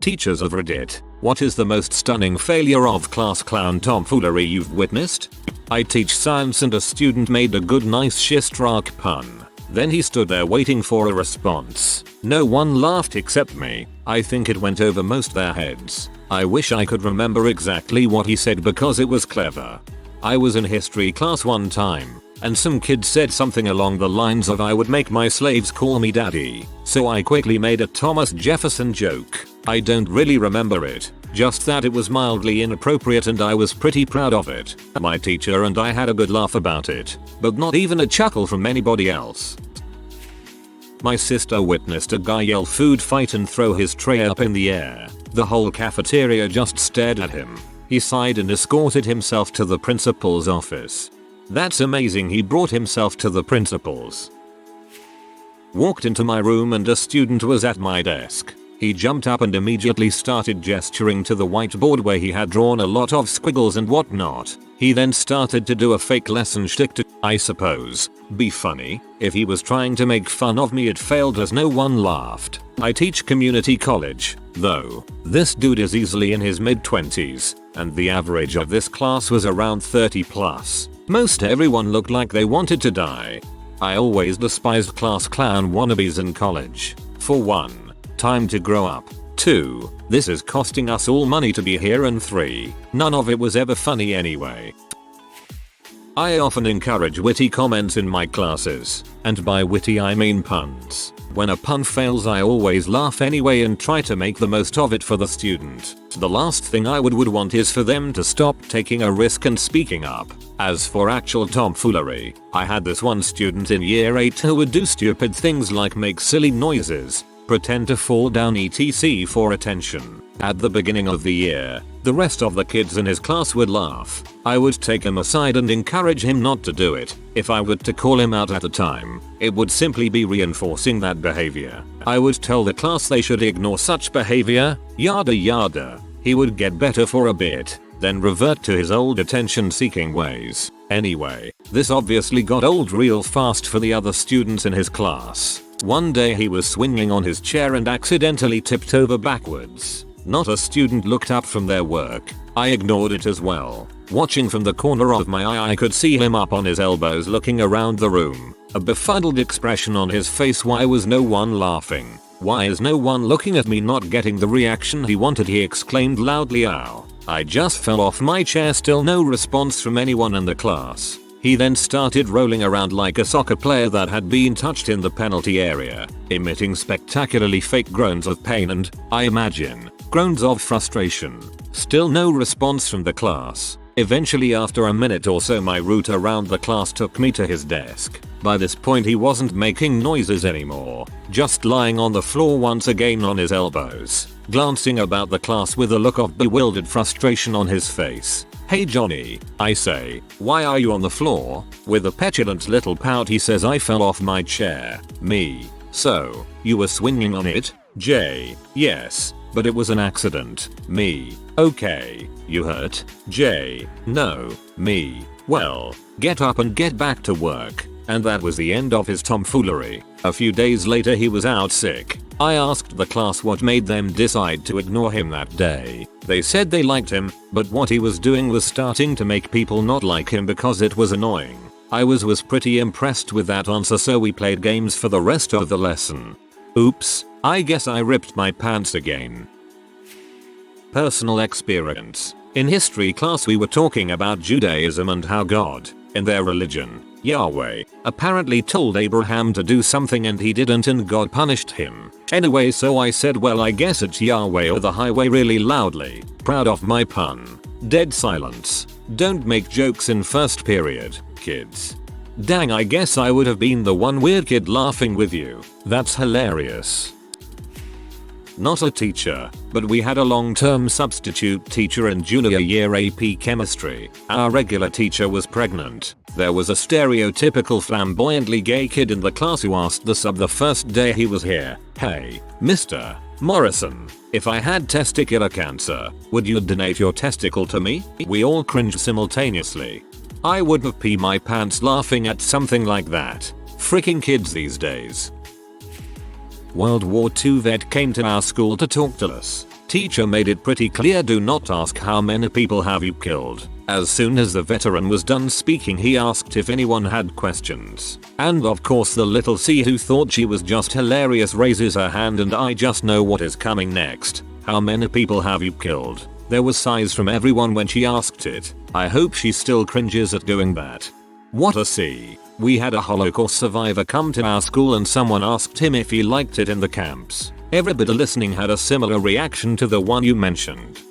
Teachers of Reddit, what is the most stunning failure of class clown tomfoolery you've witnessed? I teach science and a student made a good nice shistrak pun. Then he stood there waiting for a response. No one laughed except me. I think it went over most their heads. I wish I could remember exactly what he said because it was clever. I was in history class one time, and some kid said something along the lines of I would make my slaves call me daddy, so I quickly made a Thomas Jefferson joke. I don't really remember it, just that it was mildly inappropriate and I was pretty proud of it. My teacher and I had a good laugh about it, but not even a chuckle from anybody else. My sister witnessed a guy yell food fight and throw his tray up in the air. The whole cafeteria just stared at him. He sighed and escorted himself to the principal's office. That's amazing, he brought himself to the principal's. Walked into my room and a student was at my desk. He jumped up and immediately started gesturing to the whiteboard where he had drawn a lot of squiggles and whatnot. He then started to do a fake lesson shtick to, I suppose, be funny. If he was trying to make fun of me, it failed as no one laughed. I teach community college, though. This dude is easily in his mid-20s, and the average of this class was around 30 plus. Most everyone looked like they wanted to die. I always despised class clown wannabes in college. For 1. Time to grow up. 2. This is costing us all money to be here, and 3. None of it was ever funny anyway. I often encourage witty comments in my classes, and by witty I mean puns. When a pun fails I always laugh anyway and try to make the most of it for the student. The last thing I would want is for them to stop taking a risk and speaking up. As for actual tomfoolery, I had this one student in year 8 who would do stupid things like make silly noises, pretend to fall down etc. for attention. At the beginning of the year, the rest of the kids in his class would laugh. I would take him aside and encourage him not to do it. If I were to call him out at the time, it would simply be reinforcing that behavior. I would tell the class they should ignore such behavior, yada yada. He would get better for a bit, then revert to his old attention-seeking ways. Anyway, this obviously got old real fast for the other students in his class. One day he was swinging on his chair and accidentally tipped over backwards. Not a student looked up from their work. I ignored it as well. Watching from the corner of my eye I could see him up on his elbows looking around the room. A befuddled expression on his face. Why was no one laughing? Why is no one looking at me? Not getting the reaction he wanted, he exclaimed loudly. Ow. I just fell off my chair. Still no response from anyone in the class. He then started rolling around like a soccer player that had been touched in the penalty area, emitting spectacularly fake groans of pain and, I imagine, groans of frustration. Still no response from the class. Eventually, after a minute or so, my route around the class took me to his desk. By this point he wasn't making noises anymore, just lying on the floor once again on his elbows, glancing about the class with a look of bewildered frustration on his face. Hey Johnny, I say, why are you on the floor? With a petulant little pout he says, I fell off my chair. Me. So, you were swinging on it? J. Yes, but it was an accident. Me. Okay. You hurt? J. No. Me. Well, get up and get back to work. And that was the end of his tomfoolery. A few days later he was out sick. I asked the class what made them decide to ignore him that day. They said they liked him, but what he was doing was starting to make people not like him because it was annoying. I was pretty impressed with that answer, so we played games for the rest of the lesson. Oops, I guess I ripped my pants again. Personal experience. In history class we were talking about Judaism and how God, in their religion, Yahweh, apparently told Abraham to do something and he didn't and God punished him. Anyway, so I said, well, I guess it's Yahweh or the highway really loudly. Proud of my pun. Dead silence. Don't make jokes in first period, kids. Dang, I guess I would have been the one weird kid laughing with you. That's hilarious. Not a teacher, but we had a long-term substitute teacher in junior year AP chemistry. Our regular teacher was pregnant. There was a stereotypical flamboyantly gay kid in the class who asked the sub the first day he was here, hey, Mr. Morrison, if I had testicular cancer, would you donate your testicle to me? We all cringed simultaneously. I would have peed my pants laughing at something like that. Freaking kids these days. World War II vet came to our school to talk to us. Teacher made it pretty clear, do not ask how many people have you killed. As soon as the veteran was done speaking, he asked if anyone had questions. And of course the little C, who thought she was just hilarious, raises her hand, and I just know what is coming next. How many people have you killed? There was sighs from everyone when she asked it. I hope she still cringes at doing that. What a C. We had a Holocaust survivor come to our school and someone asked him if he liked it in the camps. Everybody listening had a similar reaction to the one you mentioned.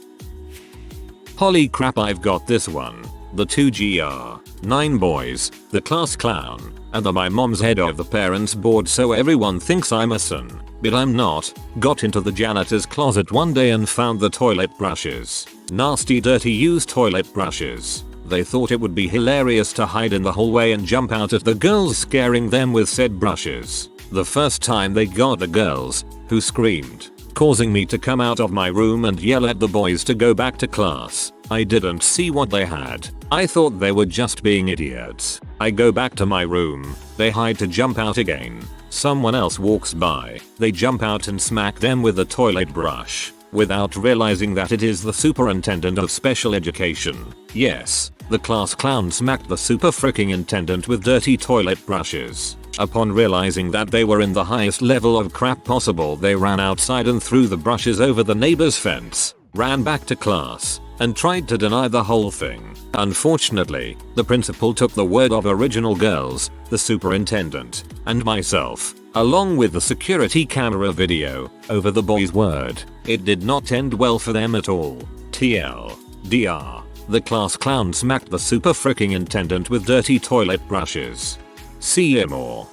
Holy crap, I've got this one. The 2GR, 9 boys, the class clown, and my mom's head of the parents board, so everyone thinks I'm a son. But I'm not. Got into the janitor's closet one day and found the toilet brushes. Nasty dirty used toilet brushes. They thought it would be hilarious to hide in the hallway and jump out at the girls, scaring them with said brushes. The first time they got the girls, who screamed, causing me to come out of my room and yell at the boys to go back to class. I didn't see what they had. I thought they were just being idiots. I go back to my room. They hide to jump out again. Someone else walks by. They jump out and smack them with a toilet brush, without realizing that it is the superintendent of special education. Yes, the class clown smacked the super freaking intendant with dirty toilet brushes. Upon realizing that they were in the highest level of crap possible, they ran outside and threw the brushes over the neighbor's fence, ran back to class, and tried to deny the whole thing. Unfortunately, the principal took the word of original girls, the superintendent, and myself, along with the security camera video, over the boys' word. It did not end well for them at all. TLDR. The class clown smacked the super freaking intendant with dirty toilet brushes. See more.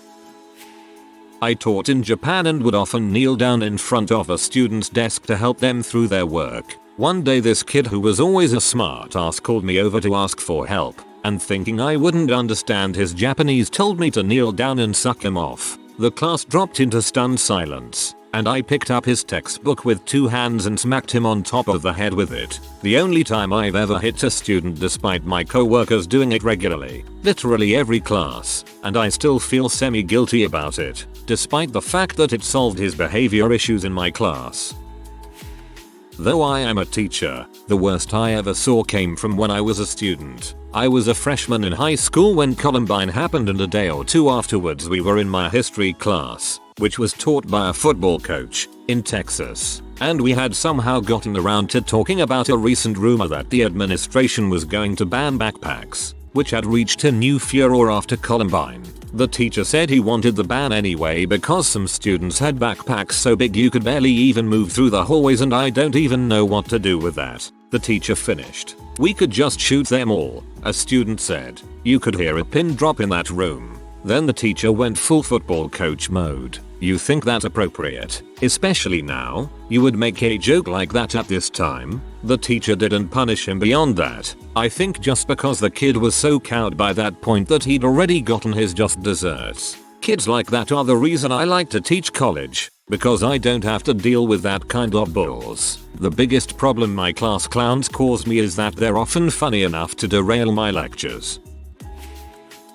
I taught in Japan and would often kneel down in front of a student's desk to help them through their work. One day this kid, who was always a smart ass, called me over to ask for help, and thinking I wouldn't understand his Japanese, told me to kneel down and suck him off. The class dropped into stunned silence, and I picked up his textbook with 2 hands and smacked him on top of the head with it. The only time I've ever hit a student, despite my co-workers doing it regularly, literally every class, and I still feel semi-guilty about it, despite the fact that it solved his behavior issues in my class. Though I am a teacher, the worst I ever saw came from when I was a student. I was a freshman in high school when Columbine happened, and a day or two afterwards we were in my history class, which was taught by a football coach, in Texas, and we had somehow gotten around to talking about a recent rumor that the administration was going to ban backpacks, which had reached a new furor after Columbine. The teacher said he wanted the ban anyway because some students had backpacks so big you could barely even move through the hallways, and I don't even know what to do with that. The teacher finished. We could just shoot them all, a student said. You could hear a pin drop in that room. Then the teacher went full football coach mode. You think that's appropriate, especially now? You would make a joke like that at this time? The teacher didn't punish him beyond that. I think just because the kid was so cowed by that point that he'd already gotten his just desserts. Kids like that are the reason I like to teach college, because I don't have to deal with that kind of bulls. The biggest problem my class clowns cause me is that they're often funny enough to derail my lectures.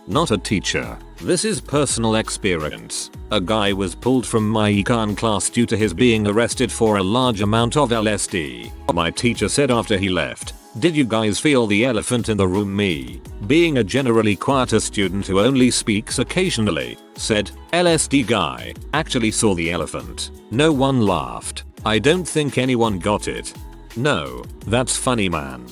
Not a teacher. This is personal experience. A guy was pulled from my Econ class due to his being arrested for a large amount of LSD. My teacher said after he left, "Did you guys feel the elephant in the room?" Me, being a generally quieter student who only speaks occasionally, said, "LSD guy actually saw the elephant." No one laughed. I don't think anyone got it. No, that's funny, man.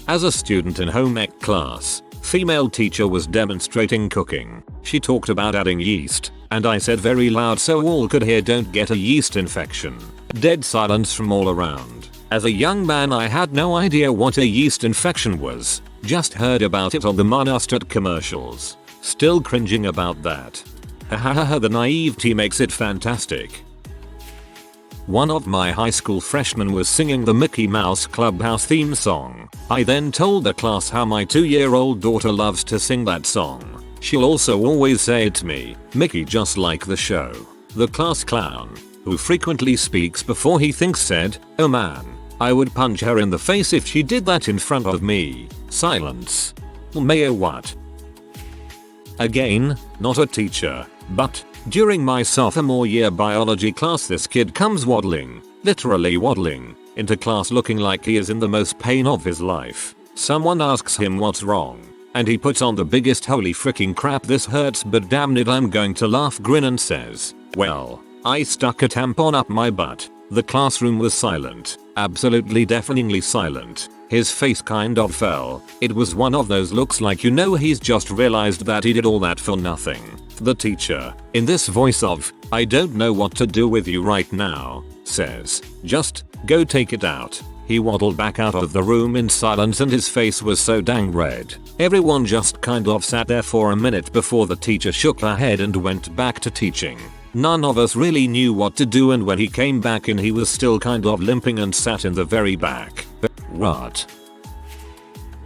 As a student in home ec class, female teacher was demonstrating cooking. She talked about adding yeast, and I said very loud so all could hear, "Don't get a yeast infection." Dead silence from all around. As a young man I had no idea what a yeast infection was, just heard about it on the Monastat commercials. Still cringing about that. Hahaha, the naivety makes it fantastic. One of my high school freshmen was singing the Mickey Mouse Clubhouse theme song. I then told the class how my 2-year-old daughter loves to sing that song. She'll also always say it to me, "Mickey, just like the show." The class clown, who frequently speaks before he thinks, said, "Oh man, I would punch her in the face if she did that in front of me." Silence. Mayo what? Again, not a teacher, but during my sophomore year biology class this kid comes waddling, literally waddling into class looking like he is in the most pain of his life. Someone asks him what's wrong, and he puts on the biggest holy freaking crap this hurts but damn it I'm going to laugh grin and says, "Well, I stuck a tampon up my butt." The classroom was silent, absolutely deafeningly silent. His face kind of fell. It was one of those looks like you know he's just realized that he did all that for nothing. The teacher, in this voice of, "I don't know what to do with you right now," says, "Just go take it out." He waddled back out of the room in silence and his face was so dang red. Everyone just kind of sat there for a minute before the teacher shook her head and went back to teaching. None of us really knew what to do and when he came back in he was still kind of limping and sat in the very back. What?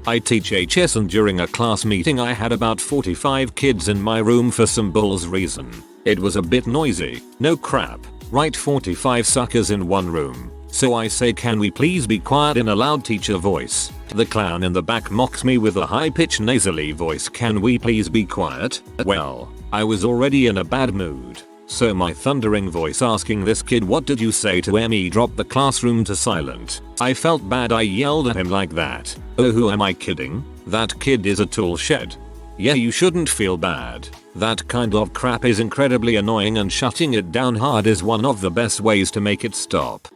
I teach HS and during a class meeting I had about 45 kids in my room for some bulls reason. It was a bit noisy. No crap, right, 45 suckers in one room. So I say, "Can we please be quiet?" in a loud teacher voice. The clown in the back mocks me with a high-pitched nasally voice, "Can we please be quiet?" Well, I was already in a bad mood. So my thundering voice asking this kid, "What did you say to me?" dropped the classroom to silent. I felt bad. I yelled at him like that. Oh, who am I kidding? That kid is a tool shed. Yeah, you shouldn't feel bad. That kind of crap is incredibly annoying and shutting it down hard is one of the best ways to make it stop.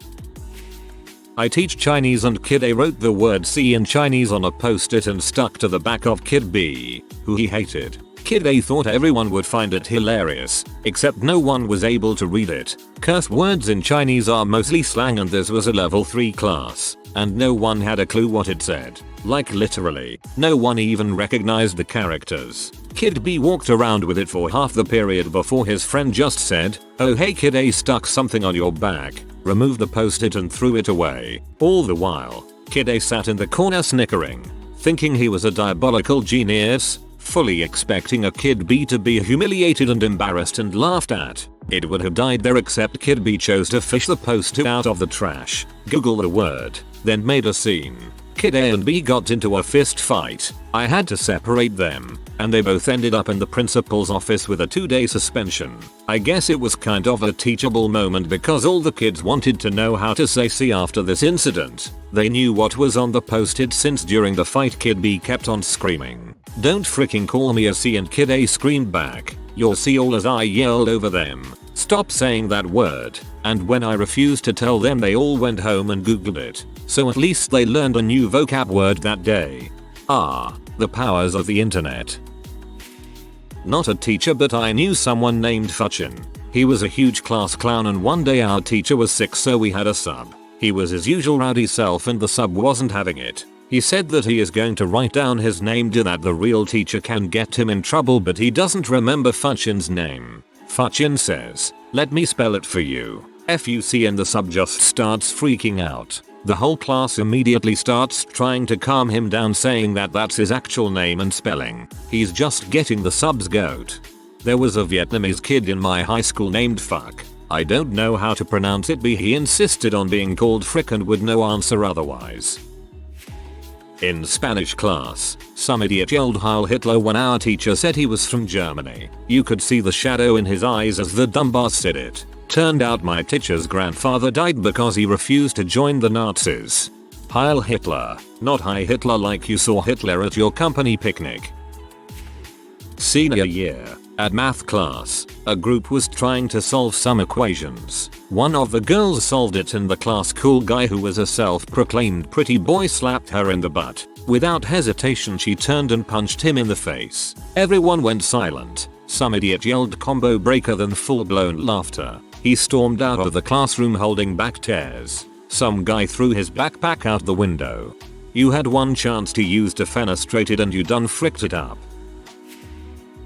I teach Chinese and Kid A wrote the word C in Chinese on a post-it and stuck to the back of Kid B, who he hated. Kid A thought everyone would find it hilarious, except no one was able to read it. Curse words in Chinese are mostly slang and this was a level 3 class, and no one had a clue what it said. Like literally, no one even recognized the characters. Kid B walked around with it for half the period before his friend just said, "Oh hey Kid A, stuck something on your back," removed the post-it and threw it away. All the while, Kid A sat in the corner snickering, thinking he was a diabolical genius, fully expecting a Kid B to be humiliated and embarrassed and laughed at. It would have died there except Kid B chose to fish the post-it out of the trash, Google the word, then made a scene. Kid A and B got into a fist fight. I had to separate them, and they both ended up in the principal's office with a 2-day suspension. I guess it was kind of a teachable moment because all the kids wanted to know how to say C after this incident. They knew what was on the post-it since during the fight Kid B kept on screaming, "Don't freaking call me a C," and Kid A screamed back, "You're C," all as I yelled over them, "Stop saying that word." And when I refused to tell them they all went home and googled it. So at least they learned a new vocab word that day. Ah, the powers of the internet. Not a teacher but I knew someone named Futchin. He was a huge class clown and one day our teacher was sick so we had a sub. He was his usual rowdy self and the sub wasn't having it. He said that he is going to write down his name so that the real teacher can get him in trouble but he doesn't remember Futchin's name. Futchin says, "Let me spell it for you." FUC and the sub just starts freaking out. The whole class immediately starts trying to calm him down saying that that's his actual name and spelling. He's just getting the sub's goat. There was a Vietnamese kid in my high school named Fuck. I don't know how to pronounce it but he insisted on being called Frick and would no answer otherwise. In Spanish class, some idiot yelled Heil Hitler when our teacher said he was from Germany. You could see the shadow in his eyes as the dumbass said it. Turned out my teacher's grandfather died because he refused to join the Nazis. Heil Hitler, not Hi Hitler like you saw Hitler at your company picnic. Senior year, at math class, a group was trying to solve some equations. One of the girls solved it and the class cool guy who was a self-proclaimed pretty boy slapped her in the butt. Without hesitation she turned and punched him in the face. Everyone went silent. Some idiot yelled combo breaker then full-blown laughter. He stormed out of the classroom holding back tears. Some guy threw his backpack out the window. You had one chance to use defenestrated and you done fricked it up.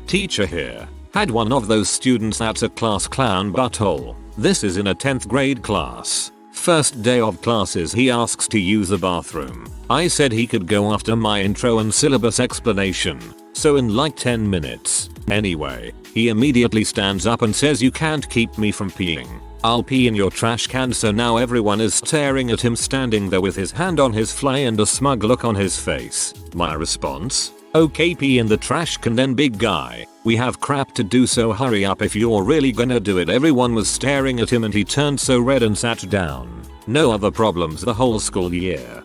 Teacher here. Had one of those students that's a class clown butthole. This is in a 10th grade class. First day of classes he asks to use the bathroom. I said he could go after my intro and syllabus explanation. So in like 10 minutes. Anyway, he immediately stands up and says, "You can't keep me from peeing. I'll pee in your trash can." So now everyone is staring at him standing there with his hand on his fly and a smug look on his face. My response? Okay, pee in the trash can then, big guy. We have crap to do, so hurry up if you're really gonna do it. Everyone was staring at him and he turned so red and sat down. No other problems the whole school year.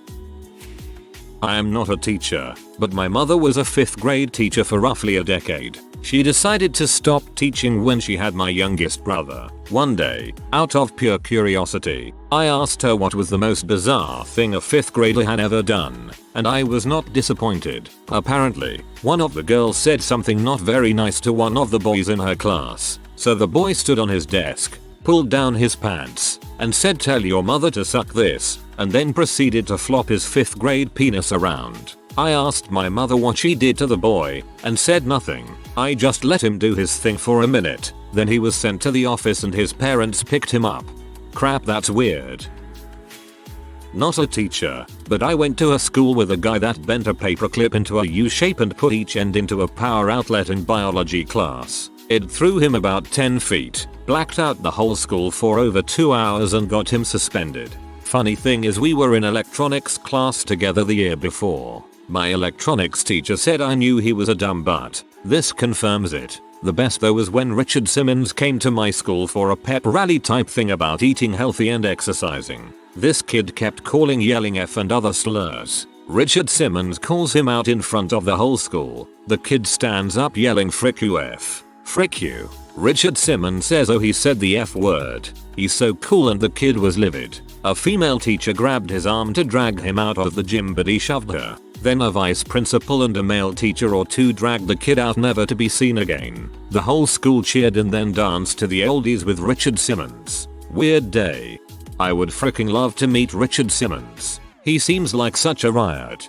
I am not a teacher, but my mother was a 5th grade teacher for roughly a decade. She decided to stop teaching when she had my youngest brother. One day, out of pure curiosity, I asked her what was the most bizarre thing a 5th grader had ever done, and I was not disappointed. Apparently, one of the girls said something not very nice to one of the boys in her class, so the boy stood on his desk, pulled down his pants, and said, "Tell your mother to suck this," and then proceeded to flop his 5th grade penis around. I asked my mother what she did to the boy, and said nothing. I just let him do his thing for a minute, then he was sent to the office and his parents picked him up. Crap, that's weird. Not a teacher, but I went to a school with a guy that bent a paperclip into a U shape and put each end into a power outlet in biology class. It threw him about 10 feet, blacked out the whole school for over 2 hours and got him suspended. Funny thing is, we were in electronics class together the year before. My electronics teacher said I knew he was a dumb butt. This confirms it. The best though was when Richard Simmons came to my school for a pep rally type thing about eating healthy and exercising. This kid kept calling, yelling F and other slurs. Richard Simmons calls him out in front of the whole school. The kid stands up yelling, "Frick you F. Frick you." Richard Simmons says, "Oh, he said the F word." He's so cool, and the kid was livid. A female teacher grabbed his arm to drag him out of the gym, but he shoved her. Then a vice principal and a male teacher or two dragged the kid out, never to be seen again. The whole school cheered and then danced to the oldies with Richard Simmons. Weird day. I would fricking love to meet Richard Simmons. He seems like such a riot.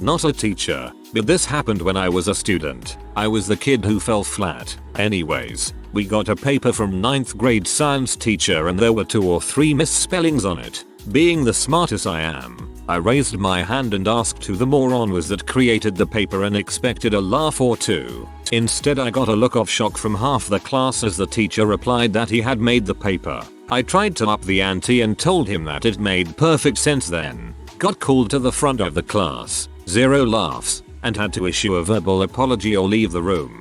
Not a teacher, but this happened when I was a student. I was the kid who fell flat. Anyways, we got a paper from 9th grade science teacher and there were 2 or 3 misspellings on it. Being the smartest I am, I raised my hand and asked who the moron was that created the paper and expected a laugh or two. Instead, I got a look of shock from half the class as the teacher replied that he had made the paper. I tried to up the ante and told him that it made perfect sense, then got called to the front of the class, 0 laughs, and had to issue a verbal apology or leave the room.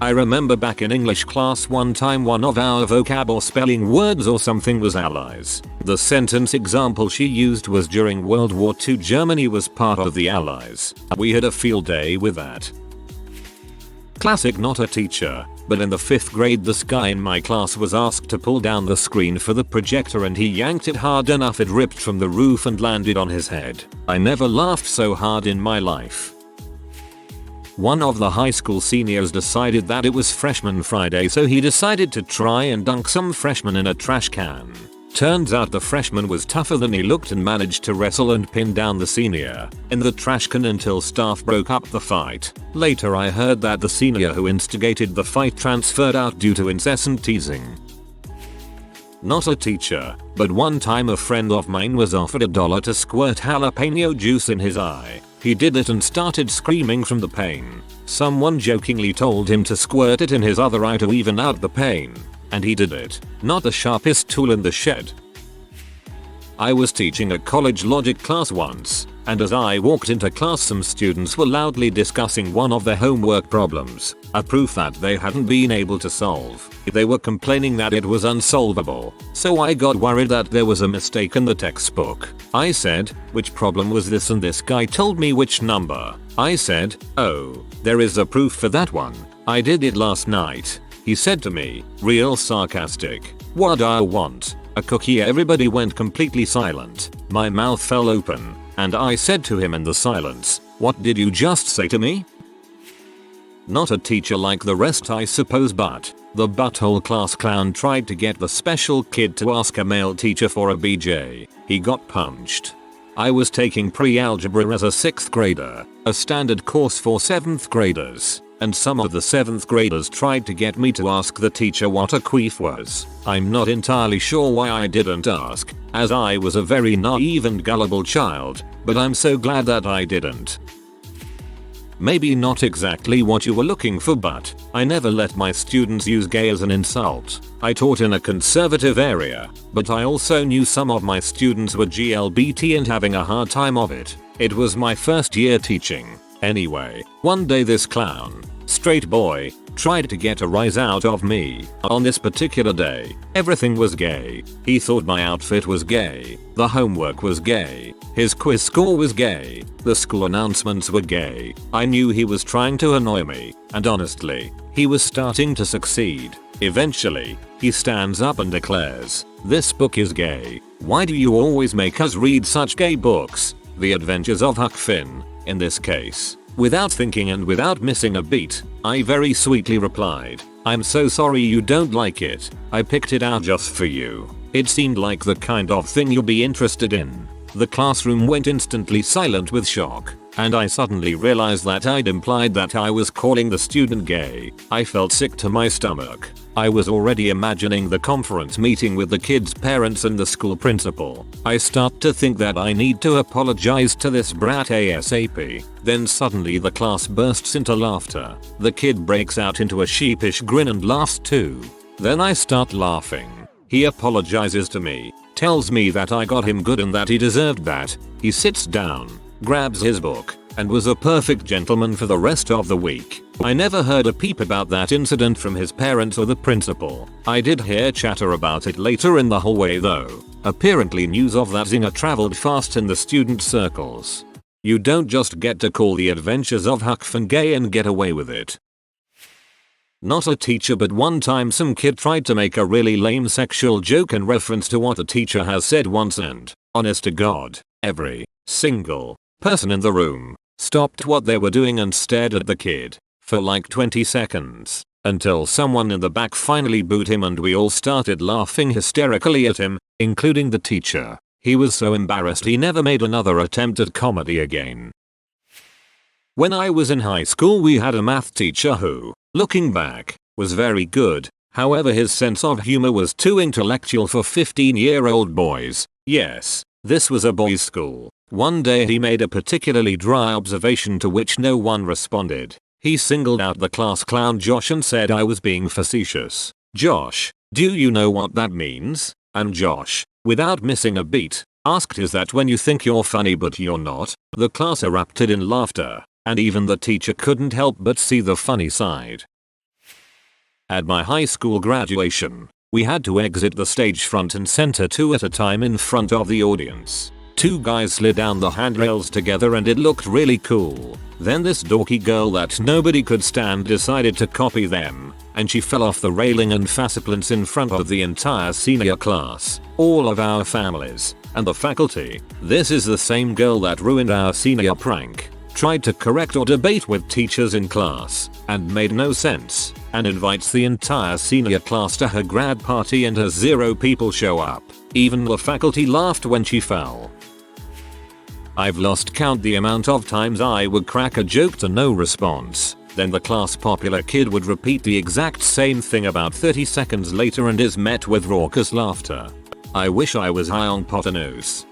I remember back in English class one time one of our vocab or spelling words or something was allies. The sentence example she used was during World War II, Germany was part of the Allies. We had a field day with that. Classic, not a teacher, but in the 5th grade this guy in my class was asked to pull down the screen for the projector and he yanked it hard enough it ripped from the roof and landed on his head. I never laughed so hard in my life. One of the high school seniors decided that it was Freshman Friday, so he decided to try and dunk some freshmen in a trash can. Turns out the freshman was tougher than he looked and managed to wrestle and pin down the senior in the trash can until staff broke up the fight. Later I heard that the senior who instigated the fight transferred out due to incessant teasing. Not a teacher, but one time a friend of mine was offered $1 to squirt jalapeno juice in his eye. He did it and started screaming from the pain. Someone jokingly told him to squirt it in his other eye to even out the pain. And he did it. Not the sharpest tool in the shed. I was teaching a college logic class once, and as I walked into class some students were loudly discussing one of their homework problems, a proof that they hadn't been able to solve. They were complaining that it was unsolvable, so I got worried that there was a mistake in the textbook. I said, "Which problem was this?" and this guy told me which number. I said, "Oh, there is a proof for that one. I did it last night." He said to me, real sarcastic, "What do I want? A cookie?" Everybody went completely silent. My mouth fell open, and I said to him in the silence, "What did you just say to me?" Not a teacher like the rest I suppose, but the butthole class clown tried to get the special kid to ask a male teacher for a BJ. He got punched. I was taking pre-algebra as a 6th grader, a standard course for 7th graders, and some of the 7th graders tried to get me to ask the teacher what a queef was. I'm not entirely sure why I didn't ask, as I was a very naive and gullible child, but I'm so glad that I didn't. Maybe not exactly what you were looking for, but I never let my students use gay as an insult. I taught in a conservative area, but I also knew some of my students were GLBT and having a hard time of it. It was my first year teaching, Anyway, one day this clown, straight boy, tried to get a rise out of me. On this particular day, everything was gay. He thought my outfit was gay, the homework was gay, his quiz score was gay, the school announcements were gay. I knew he was trying to annoy me, and honestly, he was starting to succeed. Eventually, he stands up and declares, "This book is gay. Why do you always make us read such gay books? The Adventures of Huck Finn, in this case." Without thinking and without missing a beat, I very sweetly replied, "I'm so sorry you don't like it. I picked it out just for you. It seemed like the kind of thing you'll be interested in." The classroom went instantly silent with shock, and I suddenly realized that I'd implied that I was calling the student gay. I felt sick to my stomach. I was already imagining the conference meeting with the kids' parents and the school principal. I start to think that I need to apologize to this brat ASAP. Then suddenly the class bursts into laughter. The kid breaks out into a sheepish grin and laughs too. Then I start laughing. He apologizes to me, tells me that I got him good and that he deserved that. He sits down, grabs his book, and was a perfect gentleman for the rest of the week. I never heard a peep about that incident from his parents or the principal. I did hear chatter about it later in the hallway though. Apparently news of that zinger traveled fast in the student circles. You don't just get to call the Adventures of Huck Finn gay and get away with it. Not a teacher, but one time some kid tried to make a really lame sexual joke in reference to what a teacher has said once, and, honest to God, every single person in the room stopped what they were doing and stared at the kid for like 20 seconds until someone in the back finally booed him and we all started laughing hysterically at him, including the teacher. He was so embarrassed he never made another attempt at comedy again. When I was in high school we had a math teacher who, looking back, was very good. However, his sense of humor was too intellectual for 15-year-old boys. Yes, this was a boys' school. One day he made a particularly dry observation to which no one responded. He singled out the class clown Josh and said I was being facetious. "Josh, do you know what that means?" And Josh, without missing a beat, asked, "Is that when you think you're funny but you're not?" The class erupted in laughter, and even the teacher couldn't help but see the funny side. At my high school graduation, we had to exit the stage front and center two at a time in front of the audience. Two guys slid down the handrails together and it looked really cool. Then this dorky girl that nobody could stand decided to copy them, and she fell off the railing and faceplants in front of the entire senior class, all of our families, and the faculty. This is the same girl that ruined our senior prank, tried to correct or debate with teachers in class, and made no sense, and invites the entire senior class to her grad party and has 0 people show up. Even the faculty laughed when she fell. I've lost count the amount of times I would crack a joke to no response. Then the class popular kid would repeat the exact same thing about 30 seconds later and is met with raucous laughter. I wish I was high on Potanos.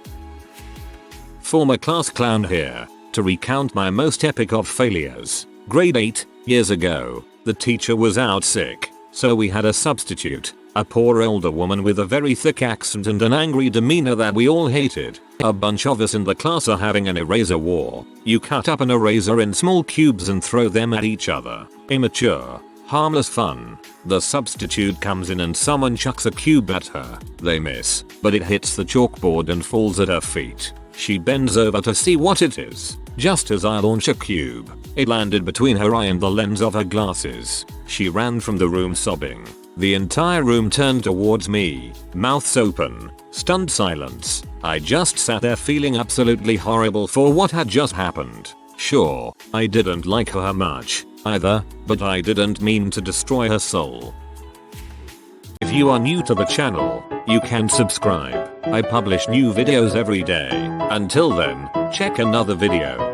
Former class clown here, to recount my most epic of failures. Grade 8, years ago, the teacher was out sick, so we had a substitute. A poor older woman with a very thick accent and an angry demeanor that we all hated. A bunch of us in the class are having an eraser war. You cut up an eraser in small cubes and throw them at each other. Immature, harmless fun. The substitute comes in and someone chucks a cube at her. They miss, but it hits the chalkboard and falls at her feet. She bends over to see what it is. Just as I launch a cube, it landed between her eye and the lens of her glasses. She ran from the room sobbing. The entire room turned towards me, mouths open, stunned silence. I just sat there feeling absolutely horrible for what had just happened. Sure, I didn't like her much either, but I didn't mean to destroy her soul. If you are new to the channel, you can subscribe. I publish new videos every day. Until then, check another video.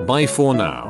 Bye for now.